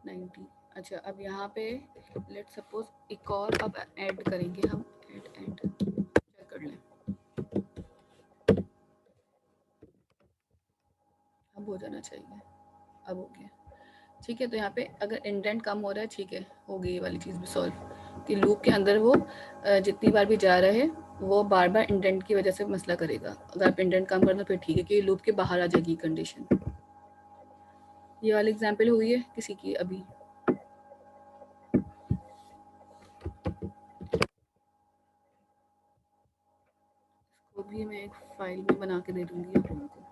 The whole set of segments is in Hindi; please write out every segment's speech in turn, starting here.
90। अच्छा, अब यहाँ पे लेट सपोज एक और अब ऐड करेंगे हम, ऐड चेक कर लें, अब हो जाना चाहिए, अब हो गया। ठीक है, तो यहाँ पे अगर इंडेंट कम हो रहा है, ठीक है, हो गई ये वाली चीज़ भी सॉल्व कि लूप के अंदर वो जितनी बार भी जा रहे हैं वो बार बार इंडेंट की वजह से मसला करेगा। अगर आप इंडेंट कम कर दो फिर ठीक है कि लूप के बाहर आ जाएगी कंडीशन। ये वाली एग्जांपल हुई है किसी की अभी? इसको भी मैं एक फाइल में बना के दे दूंगी आप लोगों को।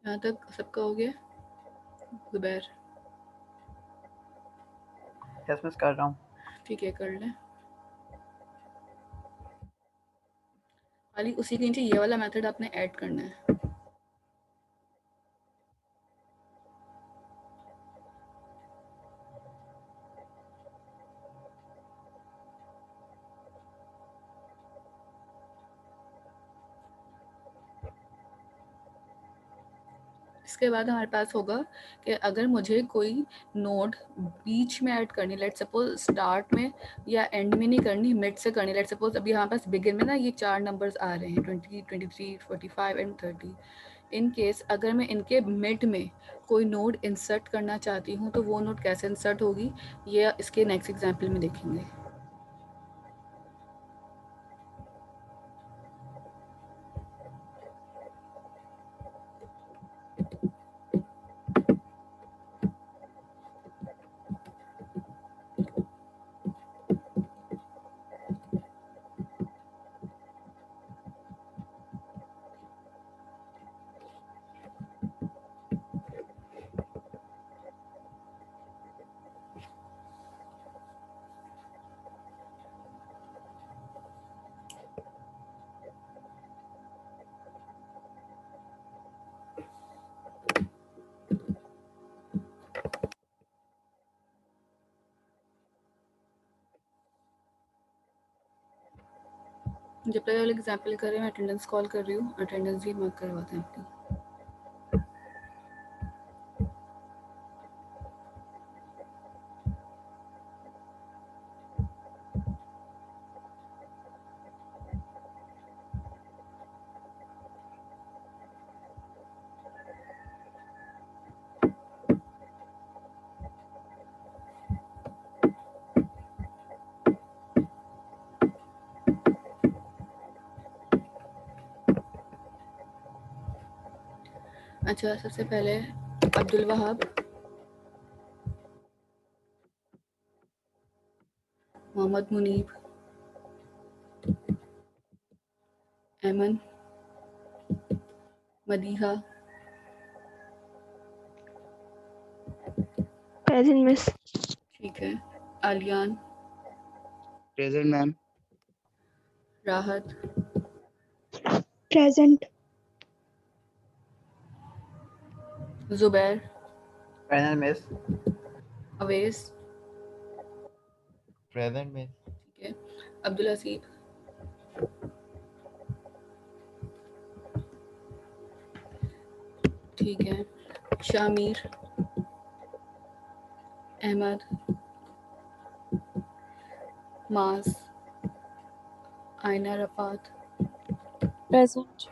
यहाँ तक सबका हो गया? जुबैर? यस मिस कर रहा हूँ। ठीक है, कर लें। खाली उसी के नीचे ये वाला मेथड आपने ऐड करना है। इसके बाद हमारे पास होगा कि अगर मुझे कोई नोड बीच में ऐड करनी, लेट सपोज स्टार्ट में या एंड में नहीं करनी, मिड से करनी। लेट सपोज अभी हमारे पास बिगिन में ना ये 4 नंबर्स आ रहे हैं 20, 23, 45 एंड 30। इन केस अगर मैं इनके मिड में कोई नोड इंसर्ट करना चाहती हूँ तो वो नोड कैसे इंसर्ट होगी ये इसके नेक्स्ट एग्जाम्पल में देखेंगे। जब तक वाले एग्जाम्पल कर रहे हैं मैं अटेंडेंस कॉल कर रही हूँ, अटेंडेंस भी मार्क करवाते हैं अपनी। अच्छा, सबसे पहले अब्दुल वहाब, मोहम्मद मुनीब, ऐमन, मदीहा, प्रेजेंट मिस। ठीक है, आलियान, प्रेजेंट मैम। राहत, present. Zubair, final miss. अवेस, present miss. ठीक है, अब्दुल हसीब, ठीक है, शामीर, अहमद, मास, आयना रफात। प्रेजेंट।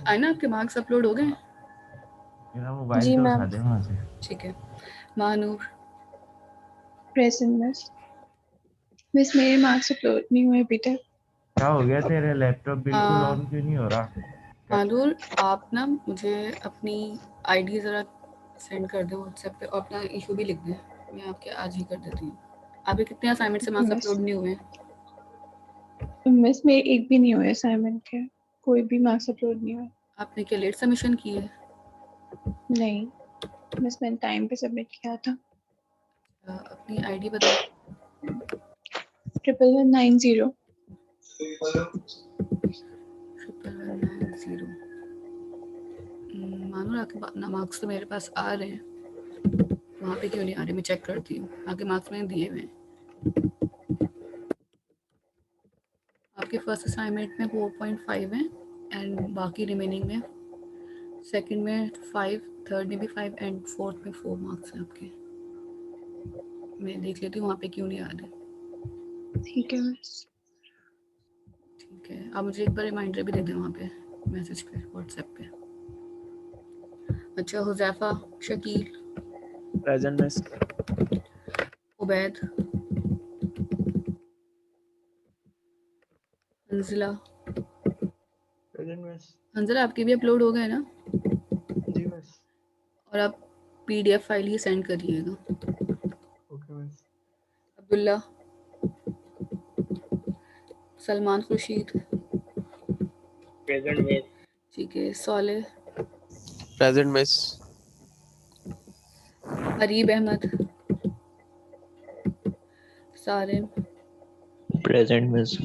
आयना आपके मार्क्स अपलोड हो गए? मेरा मोबाइल जी तो मैम। उठा दे वहाँ से। ठीक है, महानूर, प्रेजेंट मिस। मिस मेरे मार्क्स अपलोड नहीं हुए अभी तक। क्या हो गया तेरे लैपटॉप बिल्कुल ऑन क्यों नहीं हो रहा? महानूर आप ना मुझे अपनी आईडी ज़रा सेंड कर दें व्हाट्सएप पे और अपना इशू भी लिख दें, मैं आपके आज ही कर देती हूँ। आपके कितने असाइनमेंट से मार्क्स अपलोड नहीं हुए? मिस मेरे एक भी नहीं हुए असाइनमेंट के, कोई भी मार्क्स अपलोड नहीं हुए। आपने क्या लेट सबमिशन की है? नहीं मिस मैंने टाइम पे सबमिट किया था। अपनी आईडी बता। 1190। 1190। मानो आपके मार्क्स तो मेरे पास आ रहे हैं। वहाँ पे क्यों नहीं आ रहे? मैं चेक करती हूँ। आपके मार्क्स मैंने दिए हुए हैं। आपके फर्स्ट असाइनमेंट में 4.5 हैं एंड बाकी रिमेनिंग में सेकंड में 5, थर्ड में भी 5 एंड फोर्थ में 4 मार्क्स हैं आपके। मैं देख लेती हूँ वहाँ पे क्यों नहीं आ रहे। ठीक है मिस। ठीक है, आप मुझे एक बार रिमाइंडर भी दे दें वहाँ पे मैसेज पे, व्हाट्सएप पे। अच्छा, Huzaifa, Shakeel, present miss. Ubaid, Hanzala. Present miss. Hanzala आपके भी अपलोड हो गए ना? जी मिस। और आप PDF फाइल ही सेंड करिएगा। Okay miss. Abdullah, Salman Khurshid, present miss. ठीक है, सोले, present miss. Areeb Ahmad, Sarim, present miss.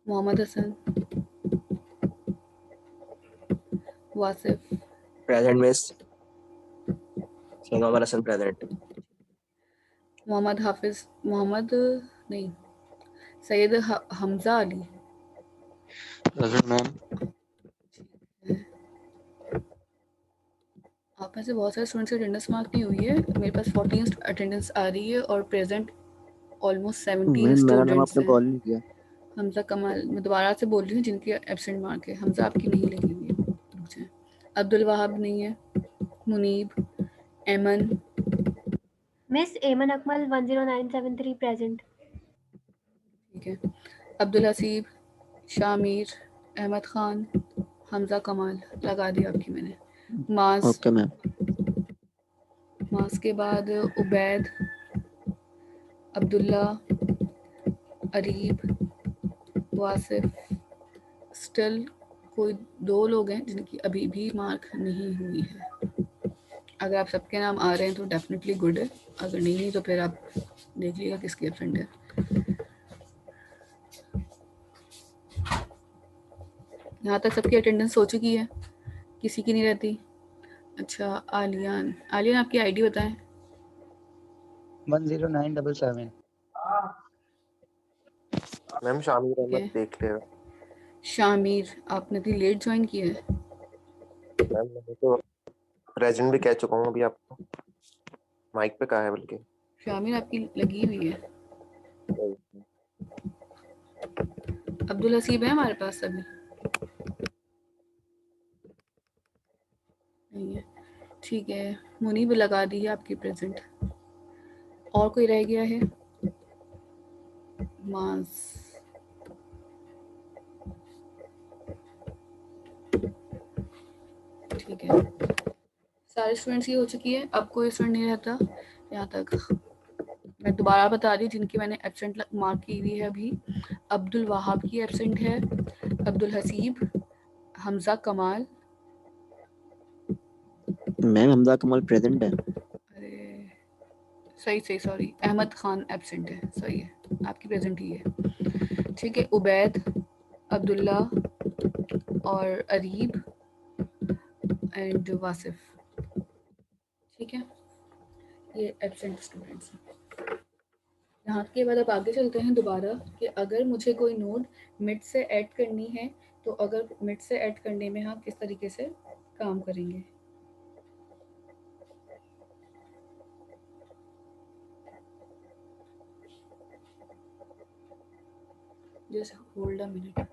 Mohammad Hasan, Wasif, present miss. Mohammad Hasan present. Mohammad Hafiz, Mohammad नहीं, सैयद हमजा अली। Present ma'am. आप में से बहुत सारे स्टूडेंट्स की अटेंडेंस मार्क नहीं हुई है। मेरे पास 14 अटेंडेंस आ रही है और प्रेजेंट ऑलमोस्ट 17 मेरा नाम स्टूडेंट्स आपने हैं। कॉल नहीं किया। हमजा कमाल, मैं दोबारा से बोल रही हूँ जिनकी एब्सेंट मार्क है। हमजा आपकी नहीं लगी हुई है, रुक जाए। अब्दुल वहाब नहीं है, मुनीब, एमन, मिस एमन अकमल 10973 प्रेजेंट। ठीक है, अब्दुल हसीब, शामिर, अहमद खान, हमजा कमाल लगा दी आपकी मैंने। मास, ओके मैम। मास के बाद उबैद, अब्दुल्ला, अरीब, वासिफ। स्टिल कोई 2 लोग हैं जिनकी अभी भी मार्क नहीं हुई है। अगर आप सबके नाम आ रहे हैं तो डेफिनेटली गुड है, अगर नहीं तो फिर आप देख लीजिएगा किसकी एब्सेंट है। यहाँ तक सबकी अटेंडेंस हो चुकी है, किसी की नहीं रहती। अच्छा, आलियान, आलियान आपकी आईडी बताएं। 10977। मैम शामिर ठीक अहमद है, देख ले। शामिर, आपने इतनी लेट ज्वाइन किया है। मैम मैं तो प्रेजेंट भी कह चुका हूँ अभी आपको, माइक पे कहा है बल्कि। शामिर आपकी लगी हुई है। अब्दुल हसीब है हमारे पास अभी नहीं है, ठीक है। मुनीब लगा दी है आपकी प्रेजेंट। और कोई रह गया है? मास, ठीक है, सारे स्टूडेंट्स की हो चुकी है। अब कोई स्टूडेंट नहीं रहता यहाँ तक। मैं दोबारा बता रही हूँ जिनकी मैंने एब्सेंट मार्क की हुई है अभी। अब्दुल वहाब की एब्सेंट है, अब्दुल हसीब, हमजा कमाल, मैम हमजा कमाल प्रेजेंट है। अरे सही सॉरी, अहमद खान एब्सेंट है, सही है, आपकी प्रेजेंट ही है। ठीक है, उबैद, अब्दुल्ला और अरीब एंड वासिफ, ठीक है, ये एब्सेंट स्टूडेंट्स हैं। यहाँ के बाद अब आगे चलते हैं दोबारा कि अगर मुझे कोई नोड मिड से ऐड करनी है तो अगर मिड से ऐड करने में हम किस तरीके से काम करेंगे। Just hold a minute.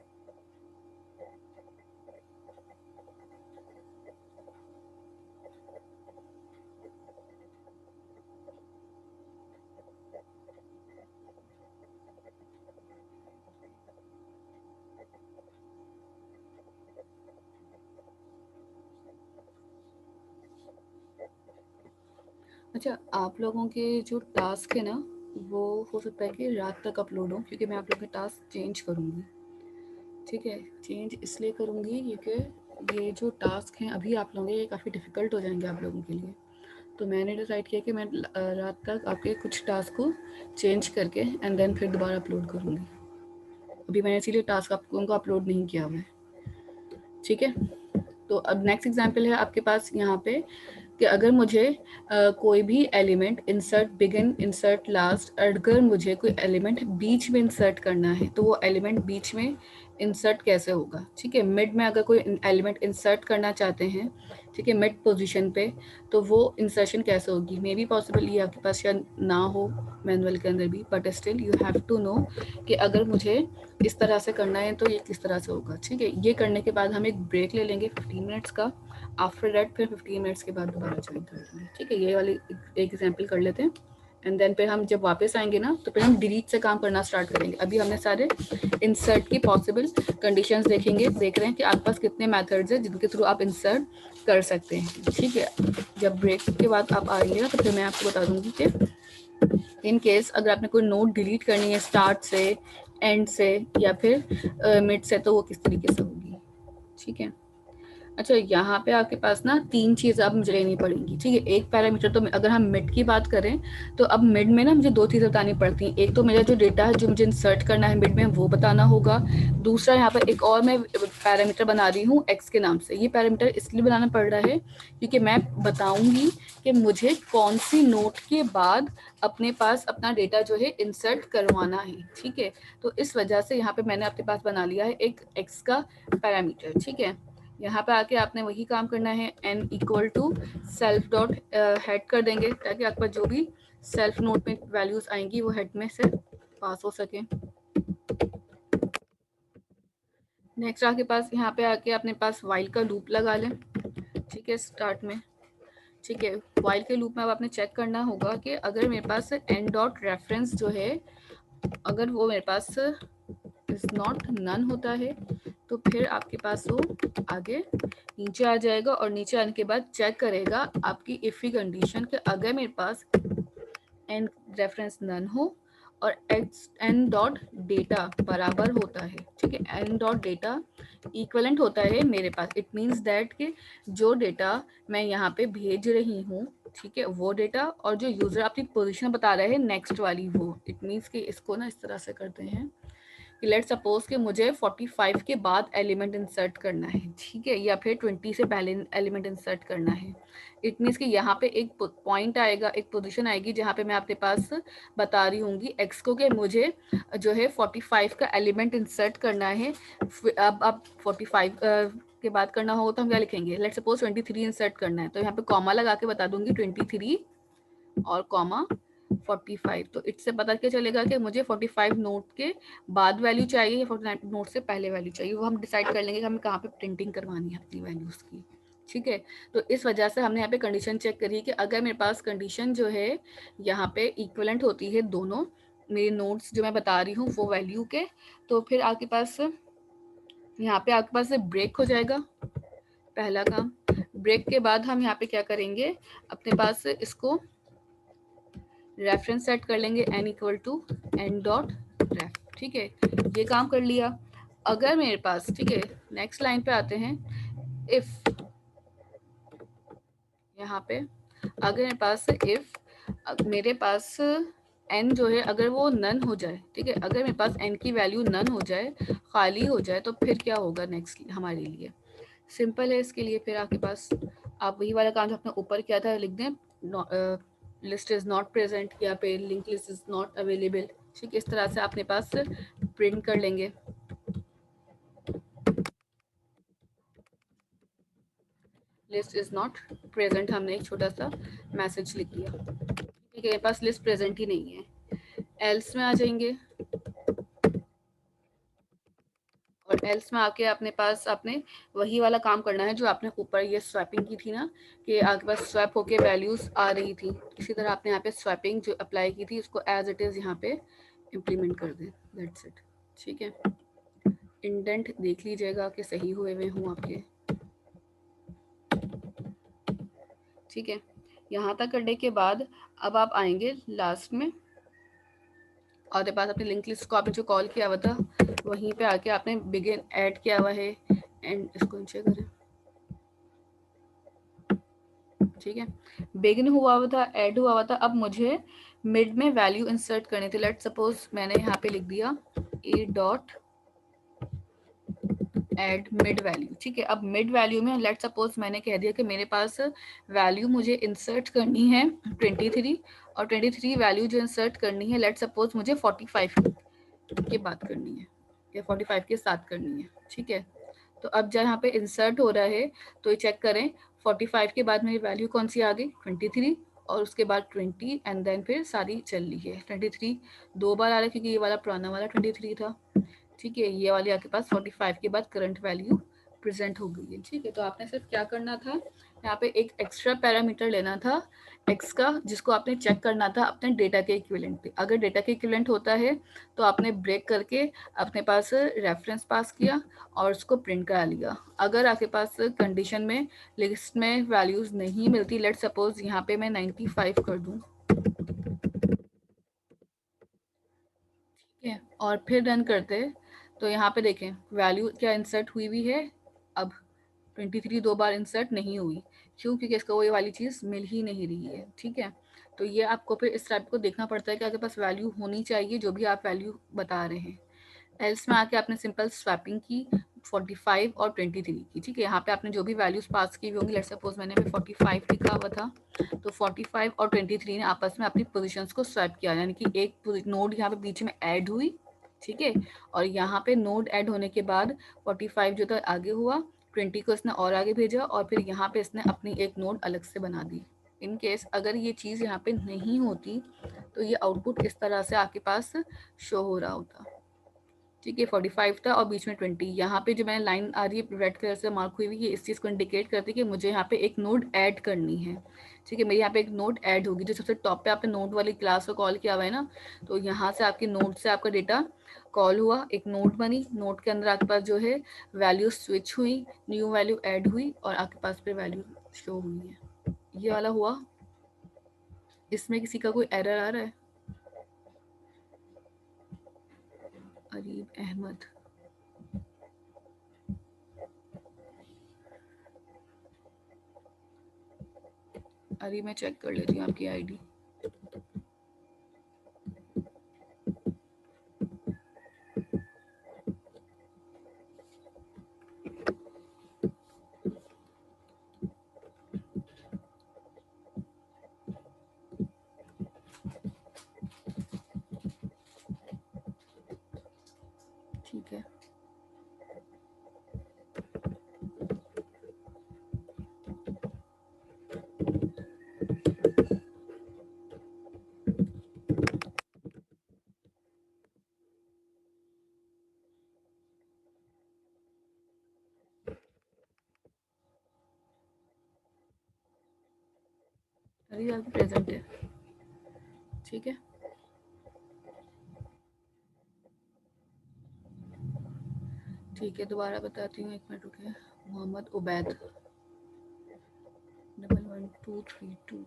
अच्छा, आप लोगों के जो टास्क है ना वो हो सकता है कि रात तक अपलोड हो, क्योंकि मैं आप लोगों के टास्क चेंज करूँगी। ठीक है, चेंज इसलिए करूँगी क्योंकि ये जो टास्क हैं अभी आप लोगों के, ये काफ़ी डिफ़िकल्ट हो जाएंगे आप लोगों के लिए। तो मैंने डिसाइड किया कि मैं रात तक आपके कुछ टास्क को चेंज करके एंड देन फिर दोबारा अपलोड करूँगी। अभी मैंने इसीलिए टास्क आप लोगों को अपलोड नहीं किया हुआ है, ठीक है। तो अब नेक्स्ट एग्जांपल है आपके पास यहाँ पे कि अगर मुझे कोई भी element insert begin insert last, अगर मुझे कोई एलिमेंट बीच में इंसर्ट करना है तो वो एलिमेंट बीच में इंसर्ट कैसे होगा। ठीक है, मिड में अगर कोई एलिमेंट इंसर्ट करना चाहते हैं, ठीक है, मिड पोजीशन पे, तो वो इंसर्शन कैसे होगी। मे बी पॉसिबल ये आपके पास शायद ना हो मैनुअल के अंदर भी, but still you have to know कि अगर मुझे इस तरह से करना है तो ये किस तरह से होगा। ठीक है, ये करने के बाद हम एक ब्रेक ले लेंगे 15 मिनट्स का। आफ्टर दैट फिर 15 मिनट्स के बाद दोबारा ज्वाइन कर लेंगे। ठीक है, ये वाली एक एग्जाम्पल कर लेते हैं एंड देन फिर हम जब वापस आएंगे ना तो फिर हम डिलीट से काम करना स्टार्ट करेंगे। अभी हमने सारे इंसर्ट की पॉसिबल कंडीशंस देखेंगे, देख रहे हैं कि आपके पास कितने मेथड्स हैं जिनके थ्रू आप इंसर्ट कर सकते हैं। ठीक है, जब ब्रेक के बाद आप आएंगे ना तो फिर मैं आपको बता दूंगी कि इन केस अगर आपने कोई नोट डिलीट करनी है स्टार्ट से, एंड से या फिर मिड से, तो वो किस तरीके से होगी। ठीक है, अच्छा यहाँ पे आपके पास ना 3 चीज़ अब मुझे लेनी पड़ेंगी। ठीक है, एक पैरामीटर तो अगर हम मिड की बात करें तो अब मिड में ना मुझे 2 चीज़ें बतानी पड़ती हैं। एक तो मेरा जो डेटा है जो मुझे इंसर्ट करना है मिड में वो बताना होगा। दूसरा यहाँ पर एक और मैं पैरामीटर बना रही हूँ एक्स के नाम से। ये पैरामीटर इसलिए बनाना पड़ रहा है क्योंकि मैं बताऊँगी कि मुझे कौन सी नोट के बाद अपने पास अपना डेटा जो है इंसर्ट करवाना है। ठीक है, तो इस वजह से यहाँ पे मैंने अपने पास बना लिया है एक एक्स का पैरामीटर। ठीक है, यहाँ पे आके आपने वही काम करना है, n equal to self dot head कर देंगे ताकि आपके पास जो भी सेल्फ नोट में वैल्यूज आएंगी वो हेड में से पास हो सके। नेक्स्ट आपके पास यहाँ पे आके अपने पास वाइल का लूप लगा लें। ठीक है, स्टार्ट में। ठीक है, वाइल के लूप में अब आपने चेक करना होगा कि अगर मेरे पास n डॉट रेफरेंस जो है अगर वो मेरे पास इज नॉट नन होता है तो फिर आपके पास वो आगे नीचे आ जाएगा और नीचे आने के बाद चेक करेगा आपकी इफी कंडीशन कि अगर मेरे पास एन रेफरेंस नन हो और एन डॉट डेटा बराबर होता है। ठीक है, एन डॉट डेटा इक्वलेंट होता है मेरे पास, इट मीन्स दैट कि जो डेटा मैं यहाँ पे भेज रही हूँ, ठीक है, वो डेटा और जो यूजर अपनी पोजीशन बता रहा है नेक्स्ट वाली वो, इट मीन्स कि इसको ना इस तरह से करते हैं कि लेट सपोज कि मुझे 45 के बाद एलिमेंट इंसर्ट करना है। ठीक है, या फिर 20 से पहले एलिमेंट इंसर्ट करना है। इट मीन्स कि यहाँ पे एक पॉइंट आएगा, एक पोजीशन आएगी जहाँ पे मैं अपने पास बता रही हूँगी एक्स को कि मुझे जो है 45 का एलिमेंट इंसर्ट करना है। अब 45 के बाद करना होगा तो हम क्या लिखेंगे, लेट सपोज 23 इंसर्ट करना है तो यहाँ पे कॉमा लगा के बता दूंगी 23 और कॉमा 45। तो इससे पता क्या चलेगा कि मुझे 45 नोट के बाद वैल्यू चाहिए या 49 नोट से पहले वैल्यू चाहिए। वो हम डिसाइड कर लेंगे कि हमें कहाँ पे प्रिंटिंग करवानी है अपनी वैल्यूज़ की। ठीक है, तो इस वजह से हमने यहाँ पे कंडीशन चेक करी कि अगर मेरे पास कंडीशन जो है यहाँ पे इक्विवेलेंट होती है दोनों मेरे नोट्स जो मैं बता रही हूँ वो वैल्यू के, तो फिर आपके पास यहाँ पे आपके पास ब्रेक हो जाएगा पहला काम। ब्रेक के बाद हम यहाँ पे क्या करेंगे, अपने पास इसको रेफरेंस सेट कर लेंगे n equal to n dot ref. ठीक है, ये काम कर लिया। अगर मेरे पास, ठीक है, नेक्स्ट लाइन पे आते हैं, इफ यहाँ पे अगर मेरे पास इफ मेरे पास n जो है अगर वो नन हो जाए, ठीक है, अगर मेरे पास n की वैल्यू नन हो जाए, खाली हो जाए, तो फिर क्या होगा नेक्स्ट हमारे लिए। सिंपल है, इसके लिए फिर आपके पास आप वही वाला काम जो आपने ऊपर किया था लिख दें, लिस्ट इज नॉट प्रेजेंट या पे link list is not available. ठीक, इस तरह से अपने पास प्रिंट कर लेंगे। लिस्ट इज नॉट प्रेजेंट हमने एक छोटा सा मैसेज लिख दिया। ठीक है, मेरे पास लिस्ट प्रेजेंट ही नहीं है। एल्स में आ जाएंगे और एल्स में आके अपने पास आपने वही वाला काम करना है जो आपने ऊपर ये स्वैपिंग की थी ना, कि आपके पास स्वैप होके वैल्यूज आ रही थी, इसी तरह आपने यहाँ पे स्वैपिंग जो अप्लाई की थी उसको एज इट इज़ यहाँ पे इम्प्लीमेंट कर दें। That's it. ठीक है, इंडेंट देख लीजिएगा कि सही हुए हुए हूँ आपके। ठीक है, यहाँ तक करने के बाद अब आप आएंगे लास्ट में और आपके पास अपने लिंक लिस्ट को आपने जो कॉल किया हुआ था वहीं पे आके आपने बिगिन ऐड किया हुआ है एंड इसको नीचे करें। ठीक है, बिगिन हुआ हुआ था, ऐड हुआ हुआ था, अब मुझे मिड में वैल्यू इंसर्ट करनी थी। लेट सपोज मैंने यहाँ पे लिख दिया a dot add mid value. ठीक है, अब मिड वैल्यू में लेट सपोज मैंने कह दिया कि मेरे पास वैल्यू मुझे इंसर्ट करनी है 23 और 23 वैल्यू जो इंसर्ट करनी है लेट सपोज मुझे 45 की बात करनी है या 45 के साथ करनी है। ठीक है, तो अब जब यहाँ पे इंसर्ट हो रहा है तो ये चेक करें 45 के बाद मेरी वैल्यू कौन सी आ गई 23 और उसके बाद 20 एंड देन फिर सारी चल रही है। 23 दो बार आ रहा है क्योंकि ये वाला पुराना वाला 23 था। ठीक है, ये वाली आपके पास 45 के बाद करंट वैल्यू प्रेजेंट हो गई है। ठीक है, तो आपने सिर्फ क्या करना था, यहाँ पे एक एक्स्ट्रा पैरामीटर लेना था x का, जिसको आपने चेक करना था अपने डेटा के इक्विवेलेंट पे। अगर डेटा के इक्विवेलेंट होता है तो आपने ब्रेक करके अपने पास रेफरेंस पास किया और उसको प्रिंट करा लिया। अगर आपके पास कंडीशन में लिस्ट में वैल्यूज नहीं मिलती, लेट सपोज यहाँ पे मैं 95 कर दूं, ठीक है, और फिर रन करते तो यहाँ पे देखें वैल्यू क्या इंसर्ट हुई है। अब 23 दो बार इंसर्ट नहीं हुई, क्यों? क्योंकि इसको वो वाली चीज़ मिल ही नहीं रही है। ठीक है, तो ये आपको फिर इस टाइप को देखना पड़ता है कि आपके पास वैल्यू होनी चाहिए जो भी आप वैल्यू बता रहे हैं। एल्स में आके आपने सिंपल स्वैपिंग की 45 और 23 की। ठीक है, यहाँ पे आपने जो भी वैल्यूज पास की होंगी, लेट सपोज मैंने 45 लिखा हुआ था तो 45 और 23 ने आपस में अपनी पोजीशंस को स्वैप किया, यानी कि एक नोड यहाँ पे बीच में ऐड हुई। ठीक है, और यहाँ पे नोड ऐड होने के बाद 45 जो था आगे हुआ, 20 को इसने और आगे भेजा और फिर यहाँ पे इसने अपनी एक नोड अलग से बना दी। इन केस अगर ये चीज़ यहाँ पे नहीं होती तो ये आउटपुट इस तरह से आपके पास शो हो रहा होता। ठीक है, 45 था और बीच में 20। यहाँ पे जो मैंने लाइन आ रही है रेड कलर से मार्क हुई हुई, ये इस चीज़ को इंडिकेट करती है कि मुझे यहाँ पे एक नोड ऐड करनी है। ठीक है, मेरे यहाँ पे एक नोड ऐड होगी। जो सबसे टॉप पे आपने नोड वाली क्लास को कॉल किया हुआ है ना, तो यहाँ से आपके नोड से आपका डेटा कॉल हुआ, एक नोड बनी, नोड के अंदर आपके पास जो है वैल्यू स्विच हुई, न्यू वैल्यू ऐड हुई और आपके पास फिर वैल्यू शो हुई है। ये वाला हुआ। इसमें किसी का कोई एरर आ रहा है? अरीब अहमद, अरे मैं चेक कर लेती हूँ आपकी आईडी। ठीक है, अरे आपकी प्रेजेंट है। ठीक है, ठीक है, दोबारा बताती हूँ, 1 मिनट रुके। मोहम्मद उबैद 11232।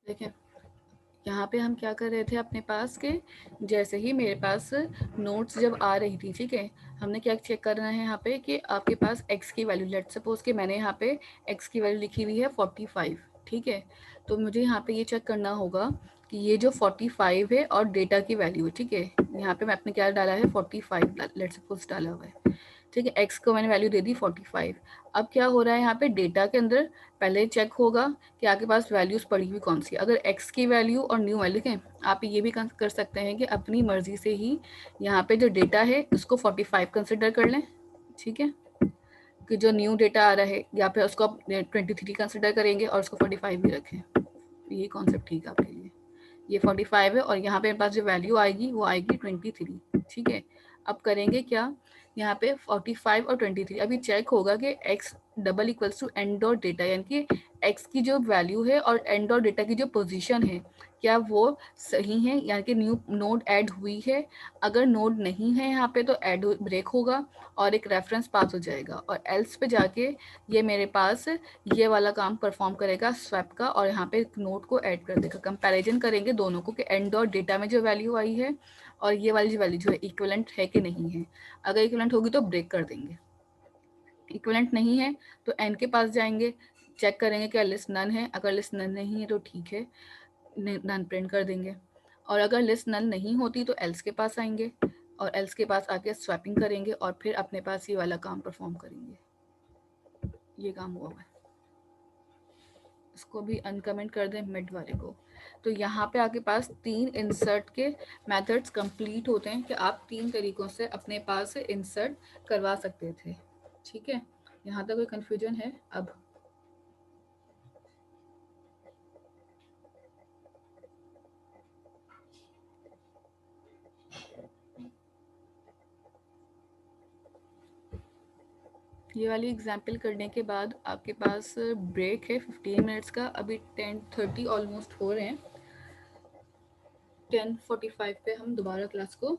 देखें यहाँ पे हम क्या कर रहे थे अपने पास के, जैसे ही मेरे पास नोट्स जब आ रही थी, ठीक है, हमने क्या चेक करना है यहाँ पे कि आपके पास x की वैल्यू, लेट सपोज कि मैंने यहाँ पे x की वैल्यू लिखी हुई है 45। ठीक है, तो मुझे यहाँ पे ये चेक करना होगा कि ये जो 45 है और डेटा की वैल्यू है। ठीक है, यहाँ पे मैं अपने क्या डाला है 45 लेट सपोज डाला हुआ है। ठीक है, x को मैंने वैल्यू दे दी 45। अब क्या हो रहा है यहाँ पे डेटा के अंदर पहले चेक होगा कि आपके पास वैल्यूज पड़ी हुई कौन सी। अगर x की वैल्यू और न्यू वैल्यू के, आप ये भी कर सकते हैं कि अपनी मर्जी से ही यहाँ पे जो डेटा है उसको 45 कंसिडर कर लें। ठीक है, कि जो न्यू डेटा आ रहा है या फिर उसको आप 23 कंसिडर करेंगे और उसको 45 भी रखें। ये कॉन्सेप्ट ठीक है आपके लिए। ये 45 है और यहाँ पे मेरे पास जो वैल्यू आएगी वो आएगी 23। ठीक है, अब करेंगे क्या, यहाँ पे 45 और 23 अभी चेक होगा कि x double equals to end dot data, यानी कि x की जो वैल्यू है और एंड डॉट डेटा की जो पोजीशन है क्या वो सही है, यानी कि न्यू नोड ऐड हुई है। अगर नोड नहीं है यहाँ पे तो ऐड ब्रेक होगा और एक रेफरेंस पास हो जाएगा और एल्स पे जाके ये मेरे पास ये वाला काम परफॉर्म करेगा स्वैप का और यहाँ पे नोड को ऐड कर देगा। कंपैरिजन करेंगे दोनों को कि एंड डॉट डेटा में जो वैल्यू आई है और ये वाली जो वैल्यू जो है इक्विवेलेंट है कि नहीं है। अगर इक्विवेलेंट होगी तो ब्रेक कर देंगे, इक्विवेलेंट नहीं है तो एन के पास जाएंगे, चेक करेंगे क्या लिस्ट नन है, अगर लिस्ट नन नहीं है तो ठीक है, नन प्रिंट कर देंगे, और अगर लिस्ट नन नहीं होती तो एल्स के पास आएंगे, और एल्स के पास आके स्वैपिंग करेंगे और फिर अपने पास ये वाला काम परफॉर्म करेंगे। ये काम हुआ है, इसको भी अनकमेंट कर दें मिड वाले को। तो यहाँ पे आपके पास 3 इंसर्ट के मेथड्स कंप्लीट होते हैं कि आप 3 तरीकों से अपने पास से इंसर्ट करवा सकते थे। ठीक है, यहाँ तक कोई कंफ्यूजन है? अब ये वाली एग्जाम्पल करने के बाद आपके पास ब्रेक है 15 मिनट्स का। अभी 10:30 ऑलमोस्ट हो रहे हैं, 10:45 पे हम दोबारा क्लास को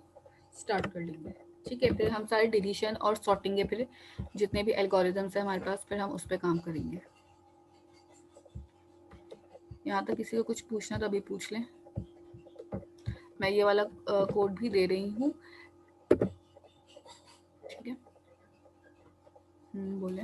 स्टार्ट कर लेंगे। ठीक है, फिर हम सारे डिलीशन और सॉर्टिंग है, फिर जितने भी एल्गोरिदम्स हैं हमारे पास, फिर हम उस पर काम करेंगे। यहाँ तक किसी को कुछ पूछना तो अभी पूछ लें। मैं ये वाला कोड भी दे रही हूँ। ठीक है, बोले।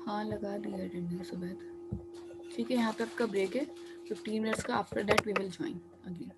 हाँ, लगा दिया अटेंडेंस सुबह। ठीक है, यहाँ पे आपका ब्रेक है 15 मिनट्स का। After that we will join again.